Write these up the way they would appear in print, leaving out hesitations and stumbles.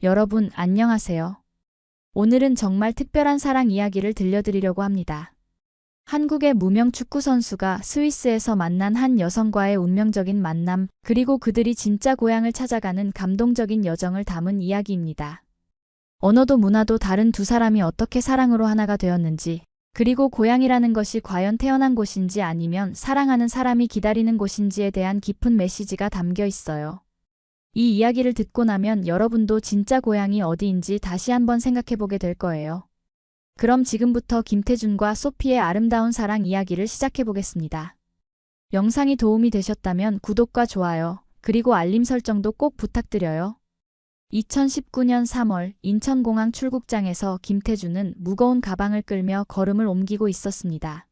여러분, 안녕하세요. 오늘은 정말 특별한 사랑 이야기를 들려드리려고 합니다. 한국의 무명 축구 선수가 스위스에서 만난 한 여성과의 운명적인 만남, 그리고 그들이 진짜 고향을 찾아가는 감동적인 여정을 담은 이야기입니다. 언어도 문화도 다른 두 사람이 어떻게 사랑으로 하나가 되었는지, 그리고 고향이라는 것이 과연 태어난 곳인지 아니면 사랑하는 사람이 기다리는 곳인지에 대한 깊은 메시지가 담겨 있어요. 이 이야기를 듣고 나면 여러분도 진짜 고향이 어디인지 다시 한번 생각해보게 될 거예요. 그럼 지금부터 김태준과 소피의 아름다운 사랑 이야기를 시작해보겠습니다. 영상이 도움이 되셨다면 구독과 좋아요, 그리고 알림 설정도 꼭 부탁드려요. 2019년 3월 인천공항 출국장에서 김태준은 무거운 가방을 끌며 걸음을 옮기고 있었습니다.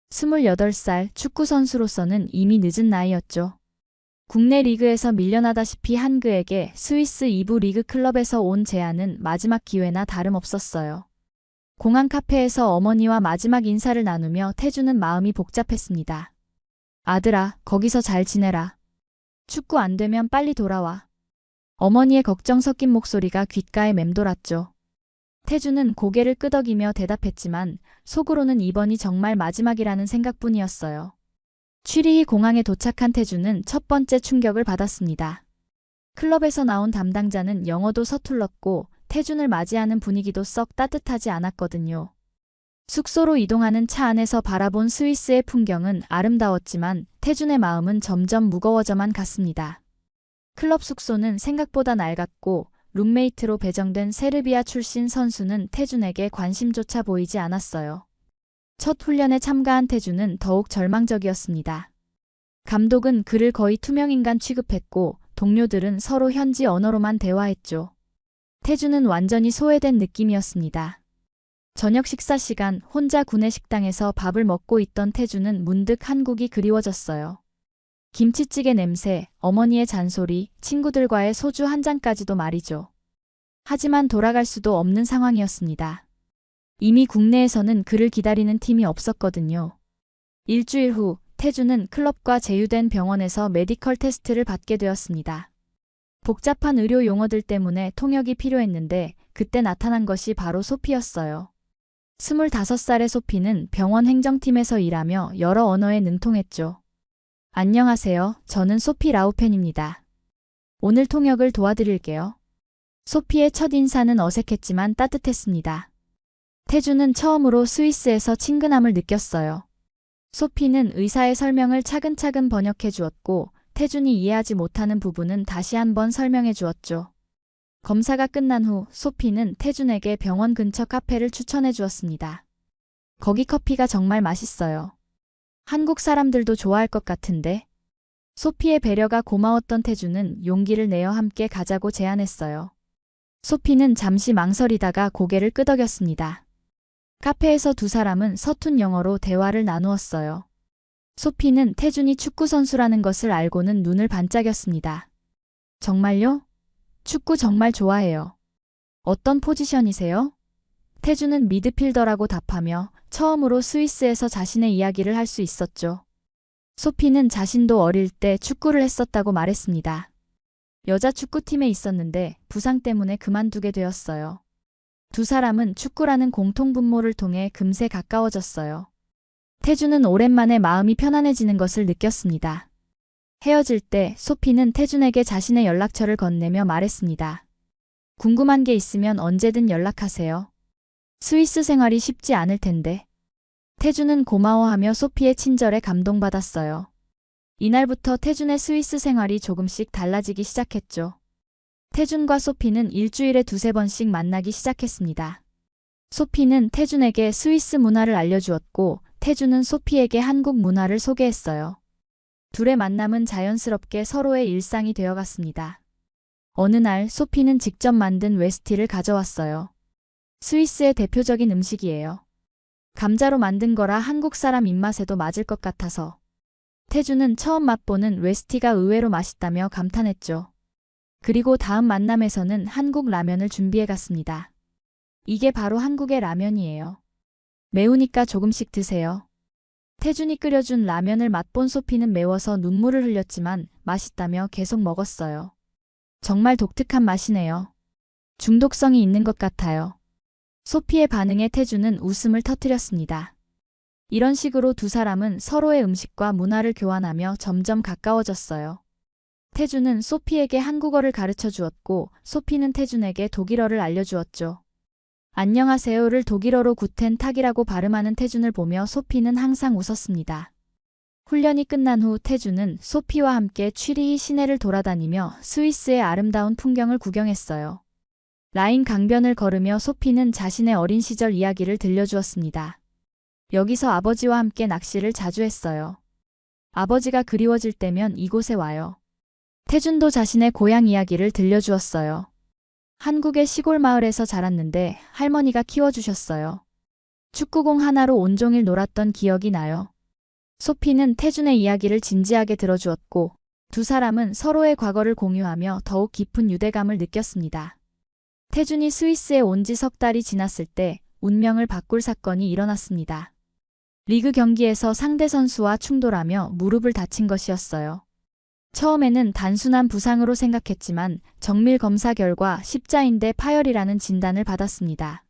28살 축구선수로서는 이미 늦은 나이였죠. 국내 리그에서 밀려나다시피 한 그에게 스위스 2부 리그 클럽에서 온 제안은 마지막 기회나 다름없었어요. 공항 카페에서 어머니와 마지막 인사를 나누며 태준은 마음이 복잡했습니다. 아들아, 거기서 잘 지내라. 축구 안 되면 빨리 돌아와. 어머니의 걱정 섞인 목소리가 귓가에 맴돌았죠. 태준은 고개를 끄덕이며 대답했지만 속으로는 이번이 정말 마지막이라는 생각뿐이었어요. 취리히 공항에 도착한 태준은 첫 번째 충격을 받았습니다. 클럽에서 나온 담당자는 영어도 서툴렀고 태준을 맞이하는 분위기도 썩 따뜻하지 않았거든요. 숙소로 이동하는 차 안에서 바라본 스위스의 풍경은 아름다웠지만 태준의 마음은 점점 무거워져만 갔습니다. 클럽 숙소는 생각보다 낡았고 룸메이트로 배정된 세르비아 출신 선수는 태준에게 관심조차 보이지 않았어요. 첫 훈련에 참가한 태준은 더욱 절망적이었습니다. 감독은 그를 거의 투명인간 취급했고 동료들은 서로 현지 언어로만 대화했죠. 태준은 완전히 소외된 느낌이었습니다. 저녁 식사 시간 혼자 구내식당에서 밥을 먹고 있던 태준은 문득 한국이 그리워졌어요. 김치찌개 냄새, 어머니의 잔소리, 친구들과의 소주 한 잔까지도 말이죠. 하지만 돌아갈 수도 없는 상황이었습니다. 이미 국내에서는 그를 기다리는 팀이 없었거든요. 일주일 후 태준은 클럽과 제휴된 병원에서 메디컬 테스트를 받게 되었습니다. 복잡한 의료 용어들 때문에 통역이 필요했는데 그때 나타난 것이 바로 소피였어요. 25살의 소피는 병원 행정팀에서 일하며 여러 언어에 능통했죠. 안녕하세요. 저는 소피 라우펜입니다. 오늘 통역을 도와드릴게요. 소피의 첫 인사는 어색했지만 따뜻했습니다. 태준은 처음으로 스위스에서 친근함을 느꼈어요. 소피는 의사의 설명을 차근차근 번역해 주었고 태준이 이해하지 못하는 부분은 다시 한번 설명해 주었죠. 검사가 끝난 후 소피는 태준에게 병원 근처 카페를 추천해 주었습니다. 거기 커피가 정말 맛있어요. 한국 사람들도 좋아할 것 같은데. 소피의 배려가 고마웠던 태준은 용기를 내어 함께 가자고 제안했어요. 소피는 잠시 망설이다가 고개를 끄덕였습니다. 카페에서 두 사람은 서툰 영어로 대화를 나누었어요. 소피는 태준이 축구선수라는 것을 알고는 눈을 반짝였습니다. 정말요? 축구 정말 좋아해요. 어떤 포지션이세요? 태준은 미드필더라고 답하며 처음으로 스위스에서 자신의 이야기를 할 수 있었죠. 소피는 자신도 어릴 때 축구를 했었다고 말했습니다. 여자 축구팀에 있었는데 부상 때문에 그만두게 되었어요. 두 사람은 축구라는 공통분모를 통해 금세 가까워졌어요. 태준은 오랜만에 마음이 편안해지는 것을 느꼈습니다. 헤어질 때 소피는 태준에게 자신의 연락처를 건네며 말했습니다. 궁금한 게 있으면 언제든 연락하세요. 스위스 생활이 쉽지 않을 텐데. 태준은 고마워하며 소피의 친절에 감동받았어요. 이날부터 태준의 스위스 생활이 조금씩 달라지기 시작했죠. 태준과 소피는 일주일에 두세 번씩 만나기 시작했습니다. 소피는 태준에게 스위스 문화를 알려주었고 태준은 소피에게 한국 문화를 소개했어요. 둘의 만남은 자연스럽게 서로의 일상이 되어갔습니다. 어느 날 소피는 직접 만든 웨스티를 가져왔어요. 스위스의 대표적인 음식이에요. 감자로 만든 거라 한국 사람 입맛에도 맞을 것 같아서. 태준은 처음 맛보는 웨스티가 의외로 맛있다며 감탄했죠. 그리고 다음 만남에서는 한국 라면을 준비해 갔습니다. 이게 바로 한국의 라면이에요. 매우니까 조금씩 드세요. 태준이 끓여준 라면을 맛본 소피는 매워서 눈물을 흘렸지만 맛있다며 계속 먹었어요. 정말 독특한 맛이네요. 중독성이 있는 것 같아요. 소피의 반응에 태주는 웃음을 터뜨렸습니다. 이런 식으로 두 사람은 서로의 음식과 문화를 교환하며 점점 가까워졌어요. 태주는 소피에게 한국어를 가르쳐 주었고 소피는 태준에게 독일어를 알려주었죠. 안녕하세요를 독일어로 구텐 탁이라고 발음하는 태준을 보며 소피는 항상 웃었습니다. 훈련이 끝난 후 태준은 소피와 함께 취리히 시내를 돌아다니며 스위스의 아름다운 풍경을 구경했어요. 라인 강변을 걸으며 소피는 자신의 어린 시절 이야기를 들려주었습니다. 여기서 아버지와 함께 낚시를 자주 했어요. 아버지가 그리워질 때면 이곳에 와요. 태준도 자신의 고향 이야기를 들려주었어요. 한국의 시골 마을에서 자랐는데 할머니가 키워주셨어요. 축구공 하나로 온종일 놀았던 기억이 나요. 소피는 태준의 이야기를 진지하게 들어주었고 두 사람은 서로의 과거를 공유하며 더욱 깊은 유대감을 느꼈습니다. 태준이 스위스에 온 지 석 달이 지났을 때 운명을 바꿀 사건이 일어났습니다. 리그 경기에서 상대 선수와 충돌하며 무릎을 다친 것이었어요. 처음에는 단순한 부상으로 생각했지만 정밀 검사 결과 십자인대 파열이라는 진단을 받았습니다.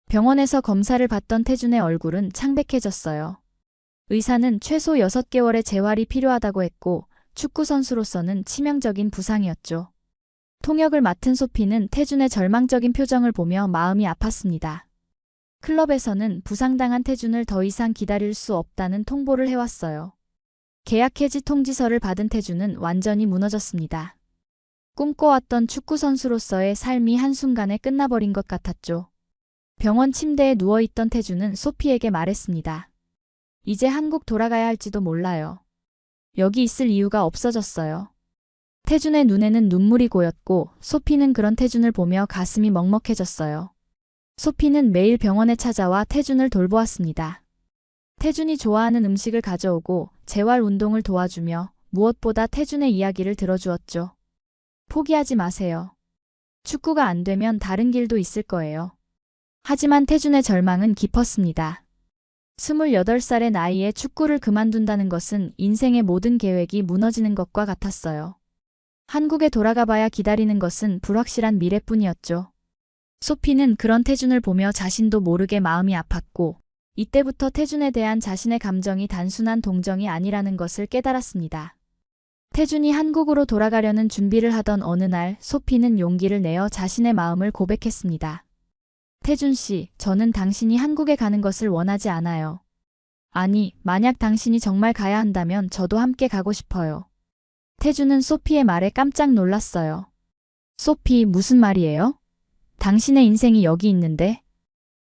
병원에서 검사를 받던 태준의 얼굴은 창백해졌어요. 의사는 최소 6개월의 재활이 필요하다고 했고 축구선수로서는 치명적인 부상이었죠. 통역을 맡은 소피는 태준의 절망적인 표정을 보며 마음이 아팠습니다. 클럽에서는 부상당한 태준을 더 이상 기다릴 수 없다는 통보를 해왔어요. 계약 해지 통지서를 받은 태준은 완전히 무너졌습니다. 꿈꿔왔던 축구선수로서의 삶이 한순간에 끝나버린 것 같았죠. 병원 침대에 누워있던 태준은 소피에게 말했습니다. 이제 한국 돌아가야 할지도 몰라요. 여기 있을 이유가 없어졌어요. 태준의 눈에는 눈물이 고였고 소피는 그런 태준을 보며 가슴이 먹먹해졌어요. 소피는 매일 병원에 찾아와 태준을 돌보았습니다. 태준이 좋아하는 음식을 가져오고 재활 운동을 도와주며 무엇보다 태준의 이야기를 들어주었죠. 포기하지 마세요. 축구가 안 되면 다른 길도 있을 거예요. 하지만 태준의 절망은 깊었습니다. 28살의 나이에 축구를 그만둔다는 것은 인생의 모든 계획이 무너지는 것과 같았어요. 한국에 돌아가봐야 기다리는 것은 불확실한 미래뿐이었죠. 소피는 그런 태준을 보며 자신도 모르게 마음이 아팠고 이때부터 태준에 대한 자신의 감정이 단순한 동정이 아니라는 것을 깨달았습니다. 태준이 한국으로 돌아가려는 준비를 하던 어느 날 소피는 용기를 내어 자신의 마음을 고백했습니다. 태준 씨, 저는 당신이 한국에 가는 것을 원하지 않아요. 아니, 만약 당신이 정말 가야 한다면 저도 함께 가고 싶어요. 태준은 소피의 말에 깜짝 놀랐어요. 소피, 무슨 말이에요? 당신의 인생이 여기 있는데?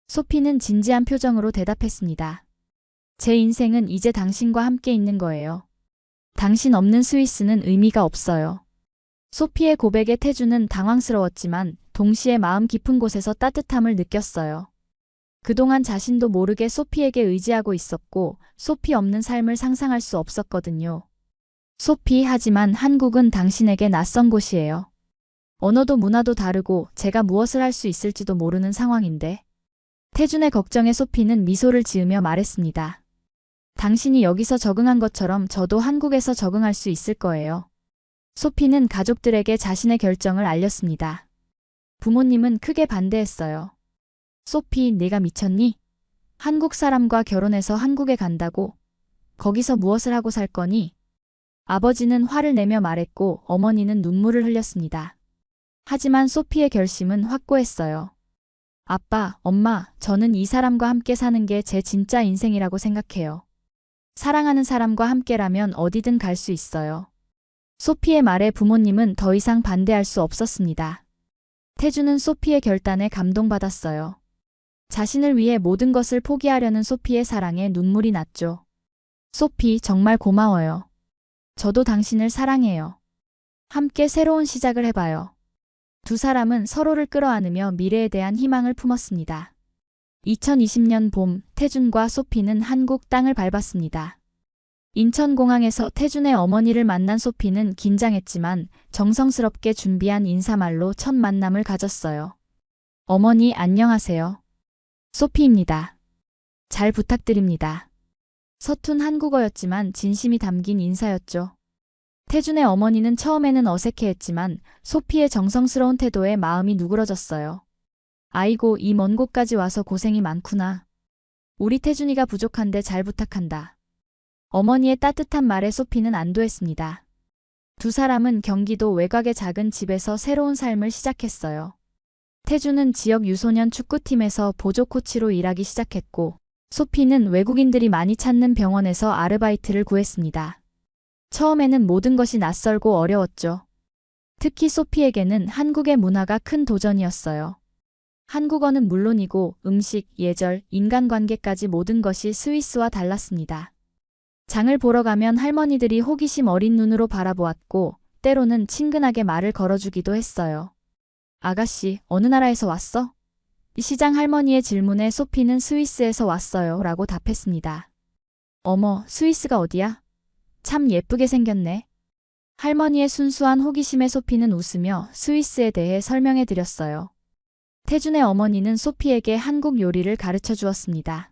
소피는 진지한 표정으로 대답했습니다. 제 인생은 이제 당신과 함께 있는 거예요. 당신 없는 스위스는 의미가 없어요. 소피의 고백에 태준은 당황스러웠지만 동시에 마음 깊은 곳에서 따뜻함을 느꼈어요. 그동안 자신도 모르게 소피에게 의지하고 있었고 소피 없는 삶을 상상할 수 없었거든요. 소피, 하지만 한국은 당신에게 낯선 곳이에요. 언어도 문화도 다르고 제가 무엇을 할 수 있을지도 모르는 상황인데. 태준의 걱정에 소피는 미소를 지으며 말했습니다. 당신이 여기서 적응한 것처럼 저도 한국에서 적응할 수 있을 거예요. 소피는 가족들에게 자신의 결정을 알렸습니다. 부모님은 크게 반대했어요. 소피, 네가 미쳤니? 한국 사람과 결혼해서 한국에 간다고? 거기서 무엇을 하고 살 거니? 아버지는 화를 내며 말했고 어머니는 눈물을 흘렸습니다. 하지만 소피의 결심은 확고했어요. 아빠, 엄마, 저는 이 사람과 함께 사는 게 제 진짜 인생이라고 생각해요. 사랑하는 사람과 함께라면 어디든 갈 수 있어요. 소피의 말에 부모님은 더 이상 반대할 수 없었습니다. 태준은 소피의 결단에 감동받았어요. 자신을 위해 모든 것을 포기하려는 소피의 사랑에 눈물이 났죠. 소피, 정말 고마워요. 저도 당신을 사랑해요. 함께 새로운 시작을 해봐요. 두 사람은 서로를 끌어안으며 미래에 대한 희망을 품었습니다. 2020년 봄, 태준과 소피는 한국 땅을 밟았습니다. 인천공항에서 태준의 어머니를 만난 소피는 긴장했지만 정성스럽게 준비한 인사말로 첫 만남을 가졌어요. 어머니, 안녕하세요. 소피입니다. 잘 부탁드립니다. 서툰 한국어였지만 진심이 담긴 인사였죠. 태준의 어머니는 처음에는 어색해했지만 소피의 정성스러운 태도에 마음이 누그러졌어요. 아이고, 이 먼 곳까지 와서 고생이 많구나. 우리 태준이가 부족한데 잘 부탁한다. 어머니의 따뜻한 말에 소피는 안도했습니다. 두 사람은 경기도 외곽의 작은 집에서 새로운 삶을 시작했어요. 태준은 지역 유소년 축구팀에서 보조 코치로 일하기 시작했고, 소피는 외국인들이 많이 찾는 병원에서 아르바이트를 구했습니다. 처음에는 모든 것이 낯설고 어려웠죠. 특히 소피에게는 한국의 문화가 큰 도전이었어요. 한국어는 물론이고 음식, 예절, 인간관계까지 모든 것이 스위스와 달랐습니다. 장을 보러 가면 할머니들이 호기심 어린 눈으로 바라보았고 때로는 친근하게 말을 걸어주기도 했어요. 아가씨, 어느 나라에서 왔어? 시장 할머니의 질문에 소피는 스위스에서 왔어요 라고 답했습니다. 어머, 스위스가 어디야? 참 예쁘게 생겼네. 할머니의 순수한 호기심에 소피는 웃으며 스위스에 대해 설명해 드렸어요. 태준의 어머니는 소피에게 한국 요리를 가르쳐 주었습니다.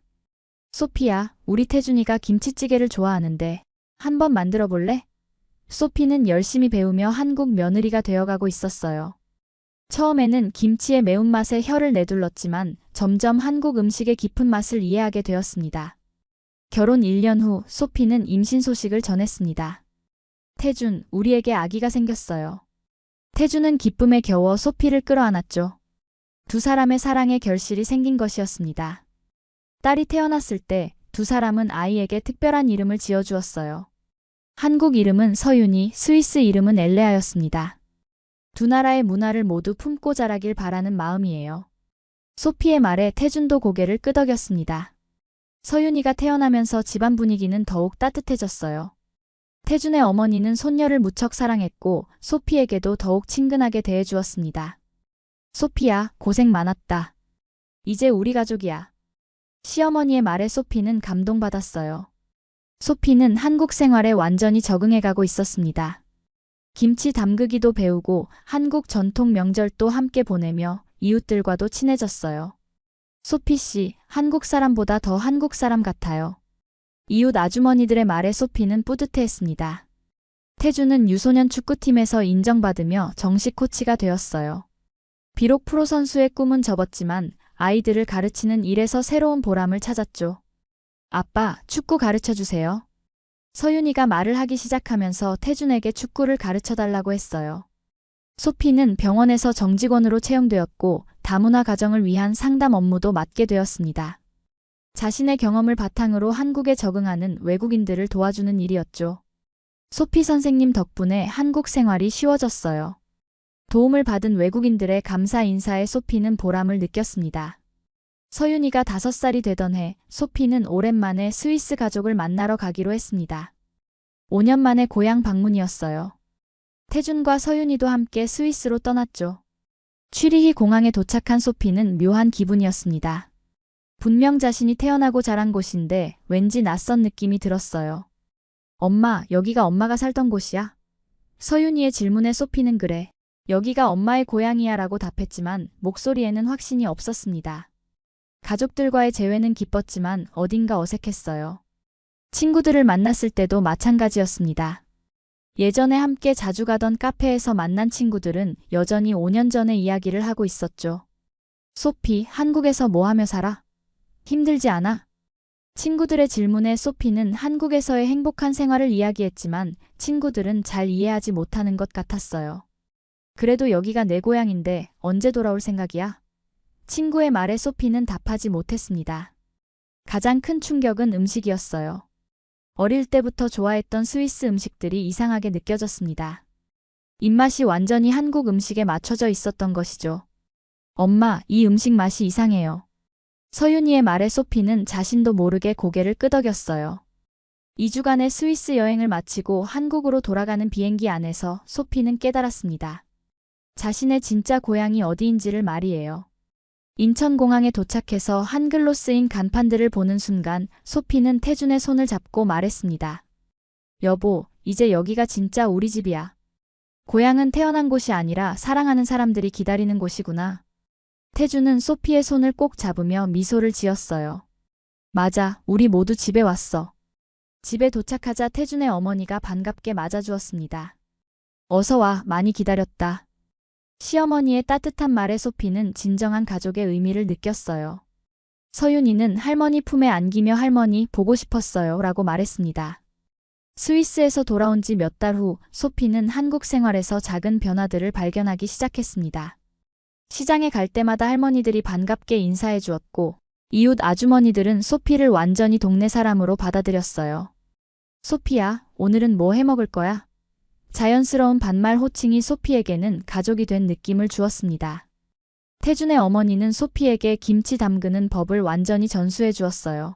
소피야, 우리 태준이가 김치찌개를 좋아하는데 한번 만들어 볼래? 소피는 열심히 배우며 한국 며느리가 되어가고 있었어요. 처음에는 김치의 매운맛에 혀를 내둘렀지만 점점 한국 음식의 깊은 맛을 이해하게 되었습니다. 결혼 1년 후 소피는 임신 소식을 전했습니다. 태준, 우리에게 아기가 생겼어요. 태준은 기쁨에 겨워 소피를 끌어안았죠. 두 사람의 사랑의 결실이 생긴 것이었습니다. 딸이 태어났을 때 두 사람은 아이에게 특별한 이름을 지어주었어요. 한국 이름은 서윤이, 스위스 이름은 엘레아였습니다. 두 나라의 문화를 모두 품고 자라길 바라는 마음이에요. 소피의 말에 태준도 고개를 끄덕였습니다. 서윤이가 태어나면서 집안 분위기는 더욱 따뜻해졌어요. 태준의 어머니는 손녀를 무척 사랑했고 소피에게도 더욱 친근하게 대해주었습니다. 소피야, 고생 많았다. 이제 우리 가족이야. 시어머니의 말에 소피는 감동받았어요. 소피는 한국 생활에 완전히 적응해가고 있었습니다. 김치 담그기도 배우고 한국 전통 명절도 함께 보내며 이웃들과도 친해졌어요. 소피 씨, 한국 사람보다 더 한국 사람 같아요. 이웃 아주머니들의 말에 소피는 뿌듯해했습니다. 태준은 유소년 축구팀에서 인정받으며 정식 코치가 되었어요. 비록 프로 선수의 꿈은 접었지만 아이들을 가르치는 일에서 새로운 보람을 찾았죠. 아빠, 축구 가르쳐주세요. 서윤이가 말을 하기 시작하면서 태준에게 축구를 가르쳐달라고 했어요. 소피는 병원에서 정직원으로 채용되었고 다문화 가정을 위한 상담 업무도 맡게 되었습니다. 자신의 경험을 바탕으로 한국에 적응하는 외국인들을 도와주는 일이었죠. 소피 선생님 덕분에 한국 생활이 쉬워졌어요. 도움을 받은 외국인들의 감사 인사에 소피는 보람을 느꼈습니다. 서윤이가 5살이 되던 해 소피는 오랜만에 스위스 가족을 만나러 가기로 했습니다. 5년 만에 고향 방문이었어요. 태준과 서윤이도 함께 스위스로 떠났죠. 취리히 공항에 도착한 소피는 묘한 기분이었습니다. 분명 자신이 태어나고 자란 곳인데 왠지 낯선 느낌이 들었어요. 엄마, 여기가 엄마가 살던 곳이야? 서윤이의 질문에 소피는 그래. 여기가 엄마의 고향이야 라고 답했지만 목소리에는 확신이 없었습니다. 가족들과의 재회는 기뻤지만 어딘가 어색했어요. 친구들을 만났을 때도 마찬가지였습니다. 예전에 함께 자주 가던 카페에서 만난 친구들은 여전히 5년 전의 이야기를 하고 있었죠. 소피, 한국에서 뭐 하며 살아? 힘들지 않아? 친구들의 질문에 소피는 한국에서의 행복한 생활을 이야기했지만 친구들은 잘 이해하지 못하는 것 같았어요. 그래도 여기가 내 고향인데 언제 돌아올 생각이야? 친구의 말에 소피는 답하지 못했습니다. 가장 큰 충격은 음식이었어요. 어릴 때부터 좋아했던 스위스 음식들이 이상하게 느껴졌습니다. 입맛이 완전히 한국 음식에 맞춰져 있었던 것이죠. 엄마, 이 음식 맛이 이상해요. 서윤이의 말에 소피는 자신도 모르게 고개를 끄덕였어요. 2주간의 스위스 여행을 마치고 한국으로 돌아가는 비행기 안에서 소피는 깨달았습니다. 자신의 진짜 고향이 어디인지를 말이에요. 인천공항에 도착해서 한글로 쓰인 간판들을 보는 순간 소피는 태준의 손을 잡고 말했습니다. 여보, 이제 여기가 진짜 우리 집이야. 고향은 태어난 곳이 아니라 사랑하는 사람들이 기다리는 곳이구나. 태준은 소피의 손을 꼭 잡으며 미소를 지었어요. 맞아, 우리 모두 집에 왔어. 집에 도착하자 태준의 어머니가 반갑게 맞아주었습니다. 어서 와, 많이 기다렸다. 시어머니의 따뜻한 말에 소피는 진정한 가족의 의미를 느꼈어요. 서윤이는 할머니 품에 안기며 할머니 보고 싶었어요 라고 말했습니다. 스위스에서 돌아온 지 몇 달 후 소피는 한국 생활에서 작은 변화들을 발견하기 시작했습니다. 시장에 갈 때마다 할머니들이 반갑게 인사해 주었고 이웃 아주머니들은 소피를 완전히 동네 사람으로 받아들였어요. 소피야, 오늘은 뭐 해 먹을 거야? 자연스러운 반말 호칭이 소피에게는 가족이 된 느낌을 주었습니다. 태준의 어머니는 소피에게 김치 담그는 법을 완전히 전수해 주었어요.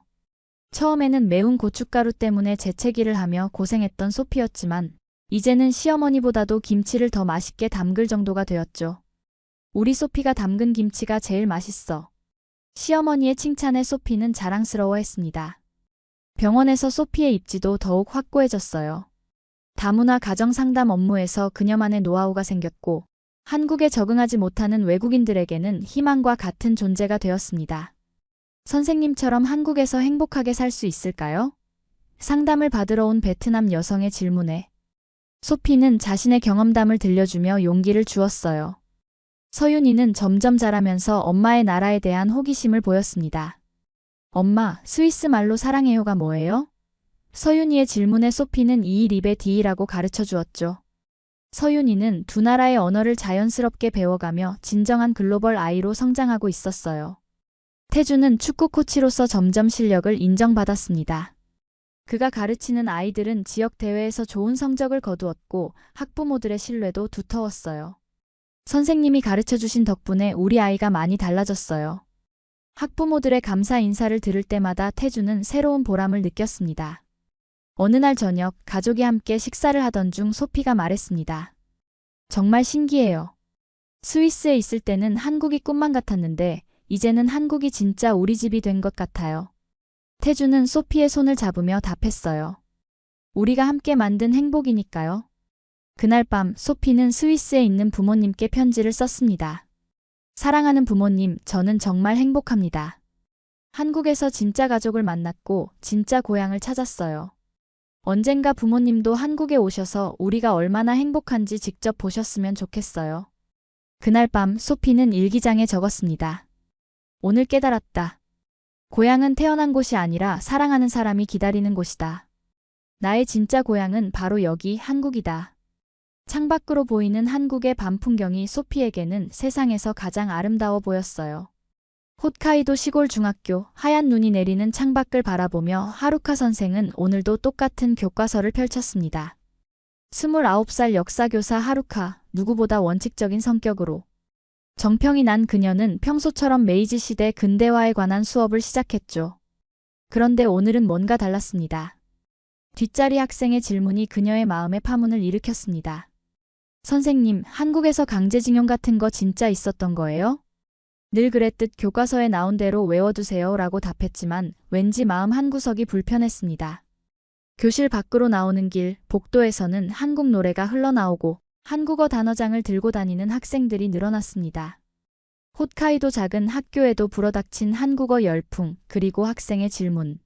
처음에는 매운 고춧가루 때문에 재채기를 하며 고생했던 소피였지만 이제는 시어머니보다도 김치를 더 맛있게 담글 정도가 되었죠. 우리 소피가 담근 김치가 제일 맛있어. 시어머니의 칭찬에 소피는 자랑스러워했습니다. 병원에서 소피의 입지도 더욱 확고해졌어요. 다문화 가정상담 업무에서 그녀만의 노하우가 생겼고 한국에 적응하지 못하는 외국인들에게는 희망과 같은 존재가 되었습니다. 선생님처럼 한국에서 행복하게 살 수 있을까요? 상담을 받으러 온 베트남 여성의 질문에 소피는 자신의 경험담을 들려주며 용기를 주었어요. 서윤이는 점점 자라면서 엄마의 나라에 대한 호기심을 보였습니다. 엄마, 스위스 말로 사랑해요가 뭐예요? 서윤이의 질문에 소피는 이일입에 디이라고 가르쳐 주었죠. 서윤이는 두 나라의 언어를 자연스럽게 배워가며 진정한 글로벌 아이로 성장하고 있었어요. 태준은 축구 코치로서 점점 실력을 인정받았습니다. 그가 가르치는 아이들은 지역 대회에서 좋은 성적을 거두었고 학부모들의 신뢰도 두터웠어요. 선생님이 가르쳐주신 덕분에 우리 아이가 많이 달라졌어요. 학부모들의 감사 인사를 들을 때마다 태준은 새로운 보람을 느꼈습니다. 어느 날 저녁 가족이 함께 식사를 하던 중 소피가 말했습니다. 정말 신기해요. 스위스에 있을 때는 한국이 꿈만 같았는데 이제는 한국이 진짜 우리 집이 된 것 같아요. 태준은 소피의 손을 잡으며 답했어요. 우리가 함께 만든 행복이니까요. 그날 밤 소피는 스위스에 있는 부모님께 편지를 썼습니다. 사랑하는 부모님, 저는 정말 행복합니다. 한국에서 진짜 가족을 만났고 진짜 고향을 찾았어요. 언젠가 부모님도 한국에 오셔서 우리가 얼마나 행복한지 직접 보셨으면 좋겠어요. 그날 밤 소피는 일기장에 적었습니다. 오늘 깨달았다. 고향은 태어난 곳이 아니라 사랑하는 사람이 기다리는 곳이다. 나의 진짜 고향은 바로 여기 한국이다. 창밖으로 보이는 한국의 밤 풍경이 소피에게는 세상에서 가장 아름다워 보였어요. 홋카이도 시골 중학교, 하얀 눈이 내리는 창밖을 바라보며 하루카 선생은 오늘도 똑같은 교과서를 펼쳤습니다. 29살 역사교사 하루카, 누구보다 원칙적인 성격으로. 정평이 난 그녀는 평소처럼 메이지 시대 근대화에 관한 수업을 시작했죠. 그런데 오늘은 뭔가 달랐습니다. 뒷자리 학생의 질문이 그녀의 마음에 파문을 일으켰습니다. 선생님, 한국에서 강제징용 같은 거 진짜 있었던 거예요? 늘 그랬듯 교과서에 나온 대로 외워두세요 라고 답했지만 왠지 마음 한구석이 불편했습니다. 교실 밖으로 나오는 길, 복도에서는 한국 노래가 흘러나오고 한국어 단어장을 들고 다니는 학생들이 늘어났습니다. 홋카이도 작은 학교에도 불어닥친 한국어 열풍, 그리고 학생의 질문.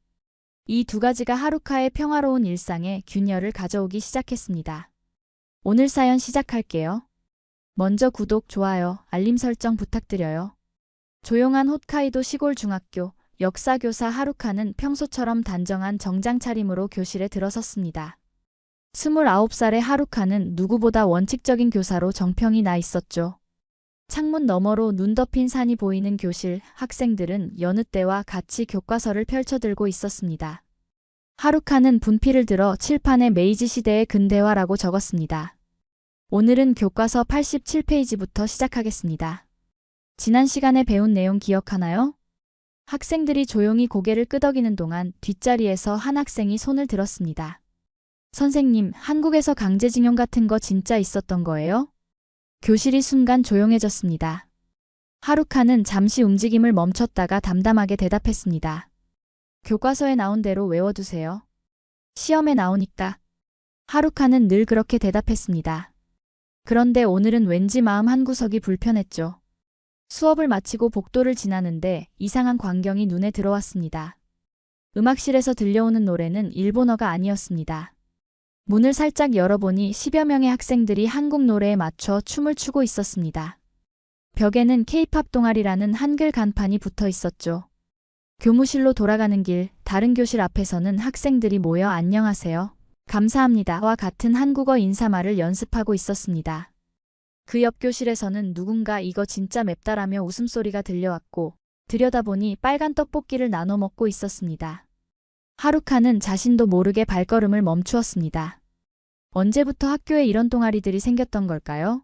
이 두 가지가 하루카의 평화로운 일상에 균열을 가져오기 시작했습니다. 오늘 사연 시작할게요. 먼저 구독, 좋아요, 알림 설정 부탁드려요. 조용한 홋카이도 시골 중학교, 역사교사 하루카는 평소처럼 단정한 정장 차림으로 교실에 들어섰습니다. 29살의 하루카는 누구보다 원칙적인 교사로 정평이 나 있었죠. 창문 너머로 눈 덮인 산이 보이는 교실, 학생들은 여느 때와 같이 교과서를 펼쳐들고 있었습니다. 하루카는 분필을 들어 칠판에 메이지 시대의 근대화라고 적었습니다. 오늘은 교과서 87페이지부터 시작하겠습니다. 지난 시간에 배운 내용 기억하나요? 학생들이 조용히 고개를 끄덕이는 동안 뒷자리에서 한 학생이 손을 들었습니다. 선생님, 한국에서 강제징용 같은 거 진짜 있었던 거예요? 교실이 순간 조용해졌습니다. 하루카는 잠시 움직임을 멈췄다가 담담하게 대답했습니다. 교과서에 나온 대로 외워두세요. 시험에 나오니까. 하루카는 늘 그렇게 대답했습니다. 그런데 오늘은 왠지 마음 한구석이 불편했죠. 수업을 마치고 복도를 지나는데 이상한 광경이 눈에 들어왔습니다. 음악실에서 들려오는 노래는 일본어가 아니었습니다. 문을 살짝 열어보니 10여 명의 학생들이 한국 노래에 맞춰 춤을 추고 있었습니다. 벽에는 K-팝 동아리라는 한글 간판이 붙어 있었죠. 교무실로 돌아가는 길, 다른 교실 앞에서는 학생들이 모여 안녕하세요, 감사합니다와 같은 한국어 인사말을 연습하고 있었습니다. 그 옆 교실에서는 누군가 이거 진짜 맵다라며 웃음소리가 들려왔고 들여다보니 빨간 떡볶이를 나눠 먹고 있었습니다. 하루카는 자신도 모르게 발걸음을 멈추었습니다. 언제부터 학교에 이런 동아리들이 생겼던 걸까요?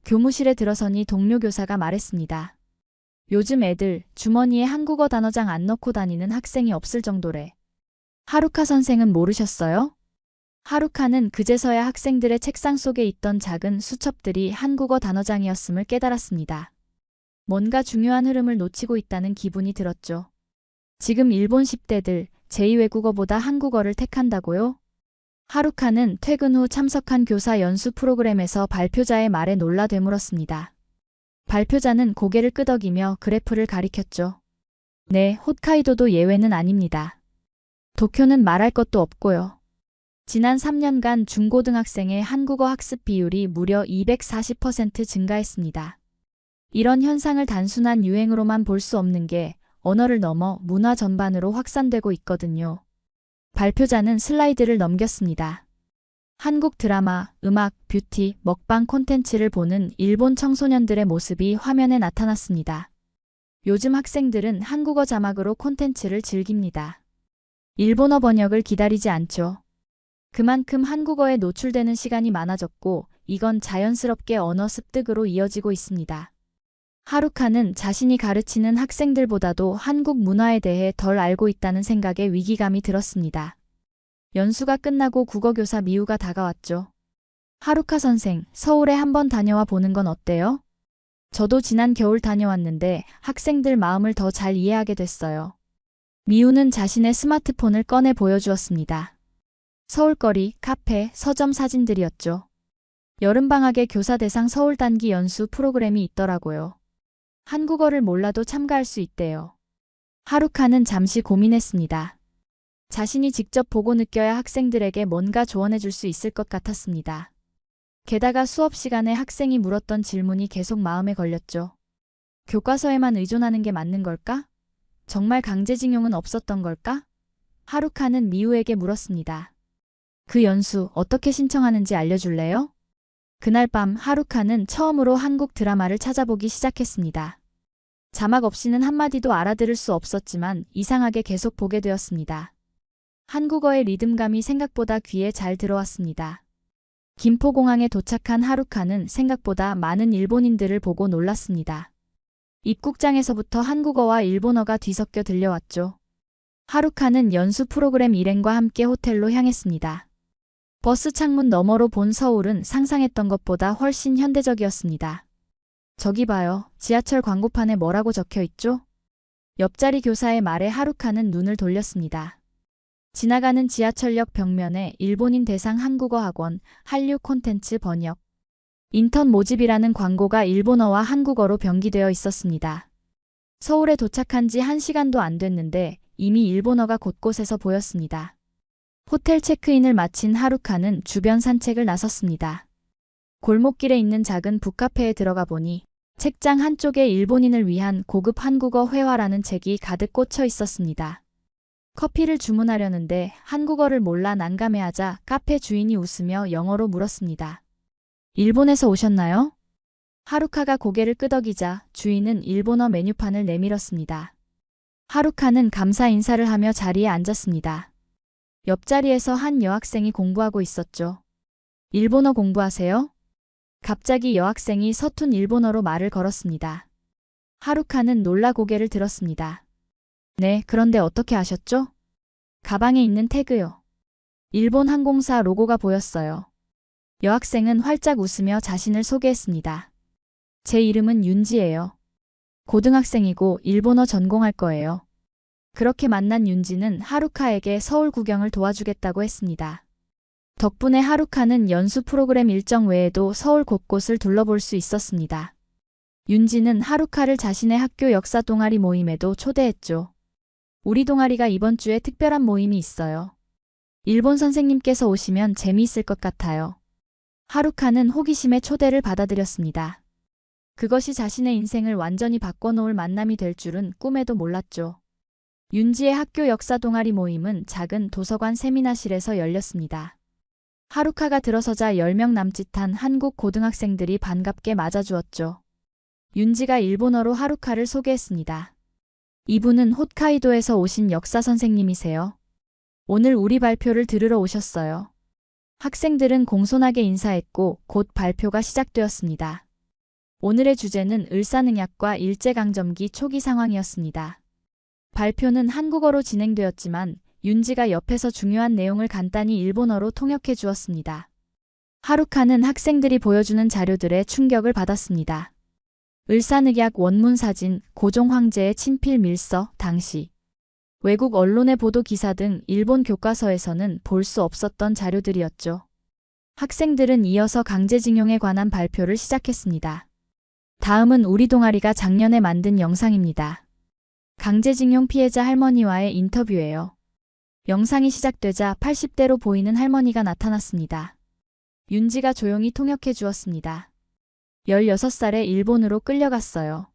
교무실에 들어서니 동료 교사가 말했습니다. 요즘 애들 주머니에 한국어 단어장 안 넣고 다니는 학생이 없을 정도래. 하루카 선생은 모르셨어요? 하루카는 그제서야 학생들의 책상 속에 있던 작은 수첩들이 한국어 단어장이었음을 깨달았습니다. 뭔가 중요한 흐름을 놓치고 있다는 기분이 들었죠. 지금 일본 10대들 제2외국어보다 한국어를 택한다고요? 하루카는 퇴근 후 참석한 교사 연수 프로그램에서 발표자의 말에 놀라 되물었습니다. 발표자는 고개를 끄덕이며 그래프를 가리켰죠. 네, 홋카이도도 예외는 아닙니다. 도쿄는 말할 것도 없고요. 지난 3년간 중고등학생의 한국어 학습 비율이 무려 240% 증가했습니다. 이런 현상을 단순한 유행으로만 볼 수 없는 게 언어를 넘어 문화 전반으로 확산되고 있거든요. 발표자는 슬라이드를 넘겼습니다. 한국 드라마, 음악, 뷰티, 먹방 콘텐츠를 보는 일본 청소년들의 모습이 화면에 나타났습니다. 요즘 학생들은 한국어 자막으로 콘텐츠를 즐깁니다. 일본어 번역을 기다리지 않죠. 그만큼 한국어에 노출되는 시간이 많아졌고 이건 자연스럽게 언어 습득으로 이어지고 있습니다. 하루카는 자신이 가르치는 학생들보다도 한국 문화에 대해 덜 알고 있다는 생각에 위기감이 들었습니다. 연수가 끝나고 국어교사 미우가 다가왔죠. 하루카 선생, 서울에 한번 다녀와 보는 건 어때요? 저도 지난 겨울 다녀왔는데 학생들 마음을 더 잘 이해하게 됐어요. 미우는 자신의 스마트폰을 꺼내 보여주었습니다. 서울거리, 카페, 서점 사진들이었죠. 여름방학에 교사 대상 서울 단기 연수 프로그램이 있더라고요. 한국어를 몰라도 참가할 수 있대요. 하루카는 잠시 고민했습니다. 자신이 직접 보고 느껴야 학생들에게 뭔가 조언해 줄 수 있을 것 같았습니다. 게다가 수업 시간에 학생이 물었던 질문이 계속 마음에 걸렸죠. 교과서에만 의존하는 게 맞는 걸까? 정말 강제징용은 없었던 걸까? 하루카는 미우에게 물었습니다. 그 연수 어떻게 신청하는지 알려줄래요? 그날 밤 하루카는 처음으로 한국 드라마를 찾아보기 시작했습니다. 자막 없이는 한마디도 알아들을 수 없었지만 이상하게 계속 보게 되었습니다. 한국어의 리듬감이 생각보다 귀에 잘 들어왔습니다. 김포공항에 도착한 하루카는 생각보다 많은 일본인들을 보고 놀랐습니다. 입국장에서부터 한국어와 일본어가 뒤섞여 들려왔죠. 하루카는 연수 프로그램 일행과 함께 호텔로 향했습니다. 버스 창문 너머로 본 서울은 상상했던 것보다 훨씬 현대적이었습니다. 저기 봐요. 지하철 광고판에 뭐라고 적혀 있죠? 옆자리 교사의 말에 하루카는 눈을 돌렸습니다. 지나가는 지하철역 벽면에 일본인 대상 한국어 학원, 한류 콘텐츠 번역, 인턴 모집이라는 광고가 일본어와 한국어로 병기되어 있었습니다. 서울에 도착한 지 1시간도 안 됐는데 이미 일본어가 곳곳에서 보였습니다. 호텔 체크인을 마친 하루카는 주변 산책을 나섰습니다. 골목길에 있는 작은 북카페에 들어가 보니 책장 한쪽에 일본인을 위한 고급 한국어 회화라는 책이 가득 꽂혀 있었습니다. 커피를 주문하려는데 한국어를 몰라 난감해하자 카페 주인이 웃으며 영어로 물었습니다. 일본에서 오셨나요? 하루카가 고개를 끄덕이자 주인은 일본어 메뉴판을 내밀었습니다. 하루카는 감사 인사를 하며 자리에 앉았습니다. 옆자리에서 한 여학생이 공부하고 있었죠. 일본어 공부하세요? 갑자기 여학생이 서툰 일본어로 말을 걸었습니다. 하루카는 놀라 고개를 들었습니다. 네, 그런데 어떻게 아셨죠? 가방에 있는 태그요. 일본 항공사 로고가 보였어요. 여학생은 활짝 웃으며 자신을 소개했습니다. 제 이름은 윤지예요. 고등학생이고 일본어 전공할 거예요. 그렇게 만난 윤지는 하루카에게 서울 구경을 도와주겠다고 했습니다. 덕분에 하루카는 연수 프로그램 일정 외에도 서울 곳곳을 둘러볼 수 있었습니다. 윤지는 하루카를 자신의 학교 역사 동아리 모임에도 초대했죠. 우리 동아리가 이번 주에 특별한 모임이 있어요. 일본 선생님께서 오시면 재미있을 것 같아요. 하루카는 호기심에 초대를 받아들였습니다. 그것이 자신의 인생을 완전히 바꿔놓을 만남이 될 줄은 꿈에도 몰랐죠. 윤지의 학교 역사 동아리 모임은 작은 도서관 세미나실에서 열렸습니다. 하루카가 들어서자 10명 남짓한 한국 고등학생들이 반갑게 맞아주었죠. 윤지가 일본어로 하루카를 소개했습니다. 이분은 홋카이도에서 오신 역사 선생님이세요. 오늘 우리 발표를 들으러 오셨어요. 학생들은 공손하게 인사했고 곧 발표가 시작되었습니다. 오늘의 주제는 을사능약과 일제강점기 초기 상황이었습니다. 발표는 한국어로 진행되었지만 윤지가 옆에서 중요한 내용을 간단히 일본어로 통역해 주었습니다. 하루카는 학생들이 보여주는 자료들에 충격을 받았습니다. 을사늑약 원문 사진, 고종 황제의 친필 밀서, 당시 외국 언론의 보도 기사 등 일본 교과서에서는 볼 수 없었던 자료들이었죠. 학생들은 이어서 강제징용에 관한 발표를 시작했습니다. 다음은 우리 동아리가 작년에 만든 영상입니다. 강제징용 피해자 할머니와의 인터뷰예요. 영상이 시작되자 80대로 보이는 할머니가 나타났습니다. 윤지가 조용히 통역해 주었습니다. 16살에 일본으로 끌려갔어요.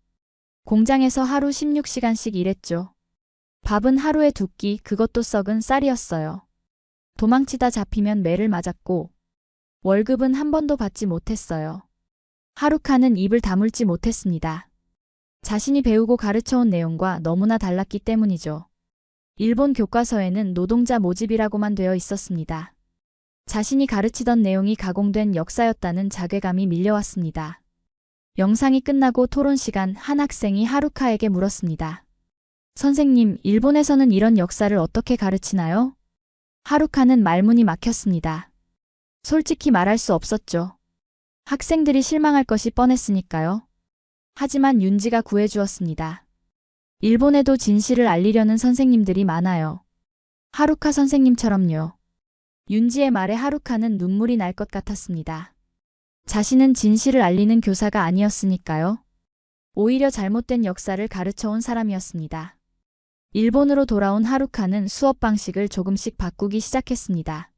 공장에서 하루 16시간씩 일했죠. 밥은 하루에 2끼, 그것도 썩은 쌀이었어요. 도망치다 잡히면 매를 맞았고 월급은 한 번도 받지 못했어요. 하루카는 입을 다물지 못했습니다. 자신이 배우고 가르쳐온 내용과 너무나 달랐기 때문이죠. 일본 교과서에는 노동자 모집이라고만 되어 있었습니다. 자신이 가르치던 내용이 가공된 역사였다는 자괴감이 밀려왔습니다. 영상이 끝나고 토론 시간, 한 학생이 하루카에게 물었습니다. 선생님, 일본에서는 이런 역사를 어떻게 가르치나요? 하루카는 말문이 막혔습니다. 솔직히 말할 수 없었죠. 학생들이 실망할 것이 뻔했으니까요. 하지만 윤지가 구해주었습니다. 일본에도 진실을 알리려는 선생님들이 많아요. 하루카 선생님처럼요. 윤지의 말에 하루카는 눈물이 날 것 같았습니다. 자신은 진실을 알리는 교사가 아니었으니까요. 오히려 잘못된 역사를 가르쳐온 사람이었습니다. 일본으로 돌아온 하루카는 수업 방식을 조금씩 바꾸기 시작했습니다.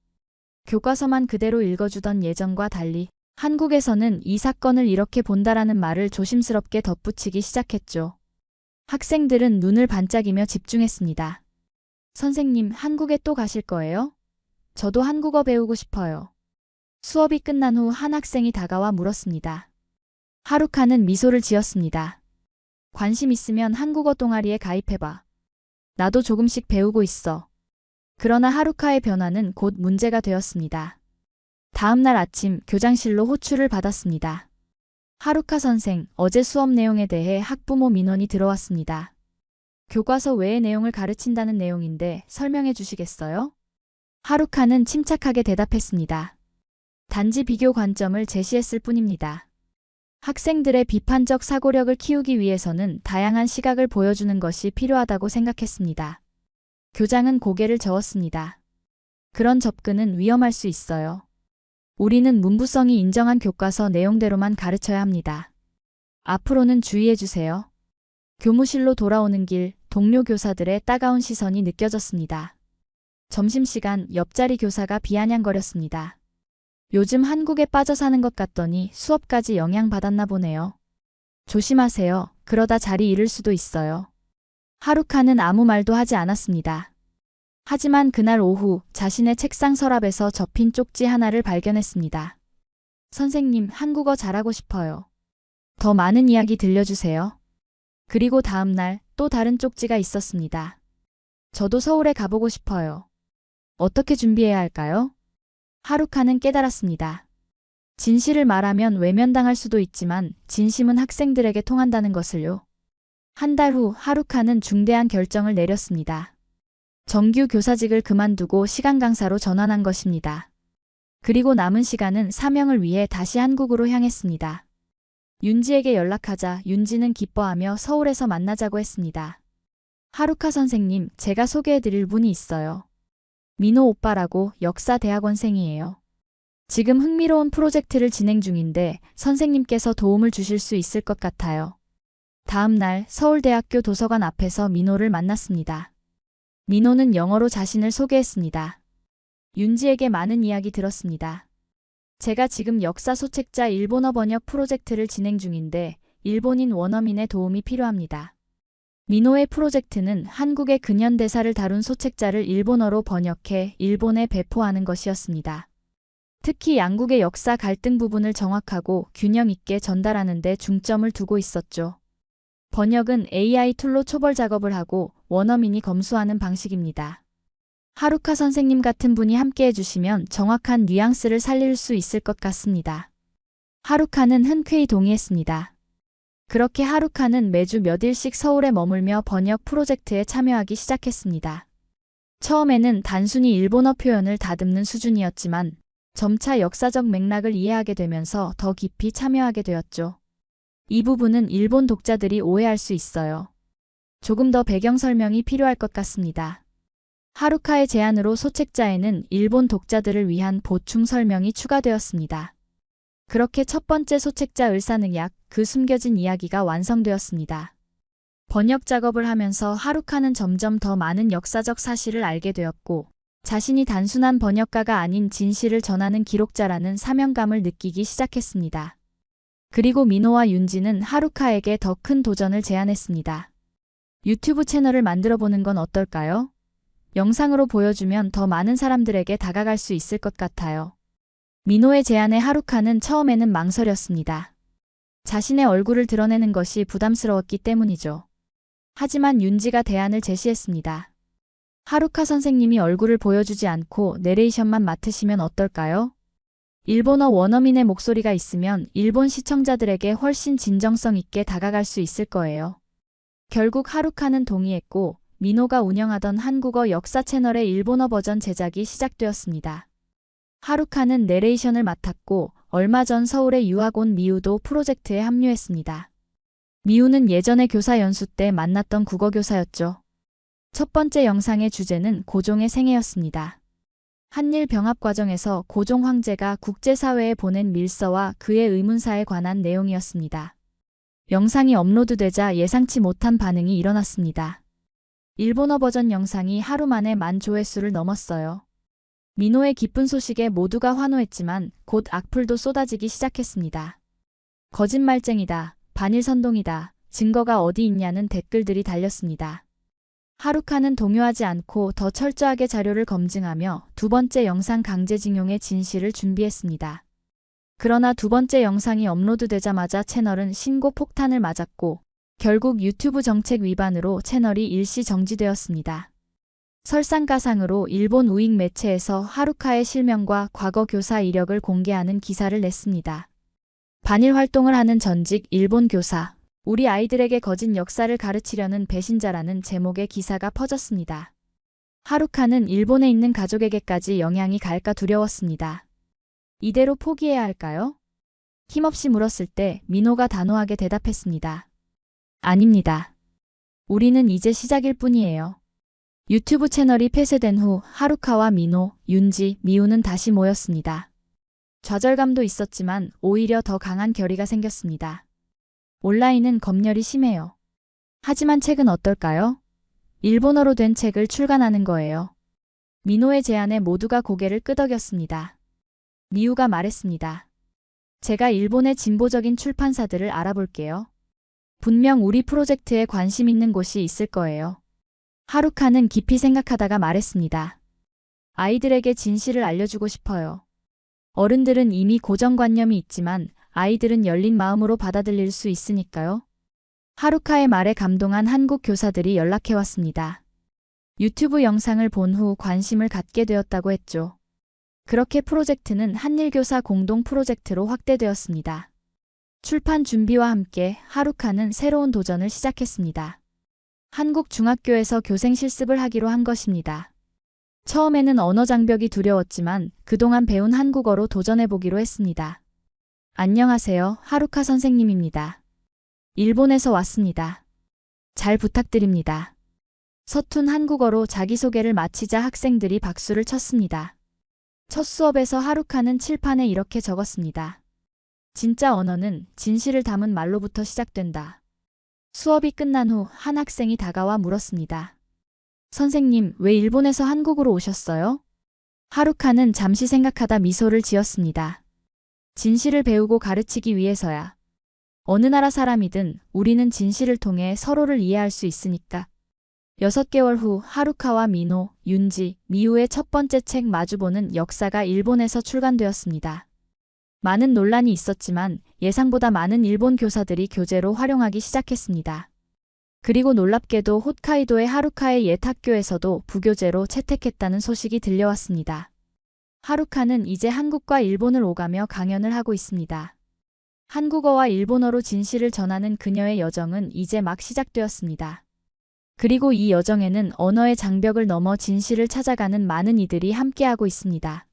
교과서만 그대로 읽어주던 예전과 달리 한국에서는 이 사건을 이렇게 본다라는 말을 조심스럽게 덧붙이기 시작했죠. 학생들은 눈을 반짝이며 집중했습니다. 선생님, 한국에 또 가실 거예요? 저도 한국어 배우고 싶어요. 수업이 끝난 후 한 학생이 다가와 물었습니다. 하루카는 미소를 지었습니다. 관심 있으면 한국어 동아리에 가입해봐. 나도 조금씩 배우고 있어. 그러나 하루카의 변화는 곧 문제가 되었습니다. 다음 날 아침 교장실로 호출을 받았습니다. 하루카 선생, 어제 수업 내용에 대해 학부모 민원이 들어왔습니다. 교과서 외의 내용을 가르친다는 내용인데 설명해 주시겠어요? 하루카는 침착하게 대답했습니다. 단지 비교 관점을 제시했을 뿐입니다. 학생들의 비판적 사고력을 키우기 위해서는 다양한 시각을 보여주는 것이 필요하다고 생각했습니다. 교장은 고개를 저었습니다. 그런 접근은 위험할 수 있어요. 우리는 문부성이 인정한 교과서 내용대로만 가르쳐야 합니다. 앞으로는 주의해 주세요. 교무실로 돌아오는 길, 동료 교사들의 따가운 시선이 느껴졌습니다. 점심시간, 옆자리 교사가 비아냥거렸습니다. 요즘 한국에 빠져 사는 것 같더니 수업까지 영향받았나 보네요. 조심하세요. 그러다 자리 잃을 수도 있어요. 하루카는 아무 말도 하지 않았습니다. 하지만 그날 오후 자신의 책상 서랍에서 접힌 쪽지 하나를 발견했습니다. 선생님, 한국어 잘하고 싶어요. 더 많은 이야기 들려주세요. 그리고 다음 날 또 다른 쪽지가 있었습니다. 저도 서울에 가보고 싶어요. 어떻게 준비해야 할까요? 하루카는 깨달았습니다. 진실을 말하면 외면당할 수도 있지만 진심은 학생들에게 통한다는 것을요. 한 달 후 하루카는 중대한 결정을 내렸습니다. 정규 교사직을 그만두고 시간 강사로 전환한 것입니다. 그리고 남은 시간은 사명을 위해 다시 한국으로 향했습니다. 윤지에게 연락하자 윤지는 기뻐하며 서울에서 만나자고 했습니다. 하루카 선생님, 제가 소개해드릴 분이 있어요. 민호 오빠라고 역사대학원생이에요. 지금 흥미로운 프로젝트를 진행 중인데 선생님께서 도움을 주실 수 있을 것 같아요. 다음 날 서울대학교 도서관 앞에서 민호를 만났습니다. 민호는 영어로 자신을 소개했습니다. 윤지에게 많은 이야기 들었습니다. 제가 지금 역사 소책자 일본어 번역 프로젝트를 진행 중인데 일본인 원어민의 도움이 필요합니다. 민호의 프로젝트는 한국의 근현대사를 다룬 소책자를 일본어로 번역해 일본에 배포하는 것이었습니다. 특히 양국의 역사 갈등 부분을 정확하고 균형 있게 전달하는 데 중점을 두고 있었죠. 번역은 AI 툴로 초벌 작업을 하고 원어민이 검수하는 방식입니다. 하루카 선생님 같은 분이 함께 해주시면 정확한 뉘앙스를 살릴 수 있을 것 같습니다. 하루카는 흔쾌히 동의했습니다. 그렇게 하루카는 매주 몇 일씩 서울에 머물며 번역 프로젝트에 참여하기 시작했습니다. 처음에는 단순히 일본어 표현을 다듬는 수준이었지만 점차 역사적 맥락을 이해하게 되면서 더 깊이 참여하게 되었죠. 이 부분은 일본 독자들이 오해할 수 있어요. 조금 더 배경 설명이 필요할 것 같습니다. 하루카의 제안으로 소책자에는 일본 독자들을 위한 보충 설명이 추가되었습니다. 그렇게 첫 번째 소책자 을사늑약, 그 숨겨진 이야기가 완성되었습니다. 번역 작업을 하면서 하루카는 점점 더 많은 역사적 사실을 알게 되었고 자신이 단순한 번역가가 아닌 진실을 전하는 기록자라는 사명감을 느끼기 시작했습니다. 그리고 민호와 윤지는 하루카에게 더 큰 도전을 제안했습니다. 유튜브 채널을 만들어보는 건 어떨까요? 영상으로 보여주면 더 많은 사람들에게 다가갈 수 있을 것 같아요. 민호의 제안에 하루카는 처음에는 망설였습니다. 자신의 얼굴을 드러내는 것이 부담스러웠기 때문이죠. 하지만 윤지가 대안을 제시했습니다. 하루카 선생님이 얼굴을 보여주지 않고 내레이션만 맡으시면 어떨까요? 일본어 원어민의 목소리가 있으면 일본 시청자들에게 훨씬 진정성 있게 다가갈 수 있을 거예요. 결국 하루카는 동의했고 민호가 운영하던 한국어 역사 채널의 일본어 버전 제작이 시작되었습니다. 하루카는 내레이션을 맡았고 얼마 전 서울에 유학 온 미우도 프로젝트에 합류했습니다. 미우는 예전에 교사 연수 때 만났던 국어교사였죠. 첫 번째 영상의 주제는 고종의 생애였습니다. 한일 병합 과정에서 고종 황제가 국제사회에 보낸 밀서와 그의 의문사에 관한 내용이었습니다. 영상이 업로드되자 예상치 못한 반응이 일어났습니다. 일본어 버전 영상이 하루 만에 10,000 조회수를 넘었어요. 민호의 기쁜 소식에 모두가 환호했지만 곧 악플도 쏟아지기 시작했습니다. 거짓말쟁이다, 반일선동이다, 증거가 어디 있냐는 댓글들이 달렸습니다. 하루카는 동요하지 않고 더 철저하게 자료를 검증하며 두 번째 영상 강제징용의 진실을 준비했습니다. 그러나 두 번째 영상이 업로드되자마자 채널은 신고 폭탄을 맞았고 결국 유튜브 정책 위반으로 채널이 일시 정지되었습니다. 설상가상으로 일본 우익 매체에서 하루카의 실명과 과거 교사 이력을 공개하는 기사를 냈습니다. 반일 활동을 하는 전직 일본 교사, 우리 아이들에게 거짓 역사를 가르치려는 배신자라는 제목의 기사가 퍼졌습니다. 하루카는 일본에 있는 가족에게까지 영향이 갈까 두려웠습니다. 이대로 포기해야 할까요? 힘없이 물었을 때 민호가 단호하게 대답했습니다. 아닙니다. 우리는 이제 시작일 뿐이에요. 유튜브 채널이 폐쇄된 후 하루카와 민호, 윤지, 미우는 다시 모였습니다. 좌절감도 있었지만 오히려 더 강한 결의가 생겼습니다. 온라인은 검열이 심해요. 하지만 책은 어떨까요? 일본어로 된 책을 출간하는 거예요. 민호의 제안에 모두가 고개를 끄덕였습니다. 미우가 말했습니다. 제가 일본의 진보적인 출판사들을 알아볼게요. 분명 우리 프로젝트에 관심 있는 곳이 있을 거예요. 하루카는 깊이 생각하다가 말했습니다. 아이들에게 진실을 알려주고 싶어요. 어른들은 이미 고정관념이 있지만 아이들은 열린 마음으로 받아들일 수 있으니까요. 하루카의 말에 감동한 한국 교사들이 연락해왔습니다. 유튜브 영상을 본 후 관심을 갖게 되었다고 했죠. 그렇게 프로젝트는 한일교사 공동 프로젝트로 확대되었습니다. 출판 준비와 함께 하루카는 새로운 도전을 시작했습니다. 한국 중학교에서 교생 실습을 하기로 한 것입니다. 처음에는 언어 장벽이 두려웠지만 그동안 배운 한국어로 도전해보기로 했습니다. 안녕하세요. 하루카 선생님입니다. 일본에서 왔습니다. 잘 부탁드립니다. 서툰 한국어로 자기소개를 마치자 학생들이 박수를 쳤습니다. 첫 수업에서 하루카는 칠판에 이렇게 적었습니다. 진짜 언어는 진실을 담은 말로부터 시작된다. 수업이 끝난 후 한 학생이 다가와 물었습니다. 선생님, 왜 일본에서 한국으로 오셨어요? 하루카는 잠시 생각하다 미소를 지었습니다. 진실을 배우고 가르치기 위해서야. 어느 나라 사람이든 우리는 진실을 통해 서로를 이해할 수 있으니까. 6개월 후 하루카와 미노, 윤지, 미우의 첫 번째 책 마주보는 역사가 일본에서 출간되었습니다. 많은 논란이 있었지만 예상보다 많은 일본 교사들이 교재로 활용하기 시작했습니다. 그리고 놀랍게도 홋카이도의 하루카의 옛 학교에서도 부교재로 채택했다는 소식이 들려왔습니다. 하루카는 이제 한국과 일본을 오가며 강연을 하고 있습니다. 한국어와 일본어로 진실을 전하는 그녀의 여정은 이제 막 시작되었습니다. 그리고 이 여정에는 언어의 장벽을 넘어 진실을 찾아가는 많은 이들이 함께하고 있습니다.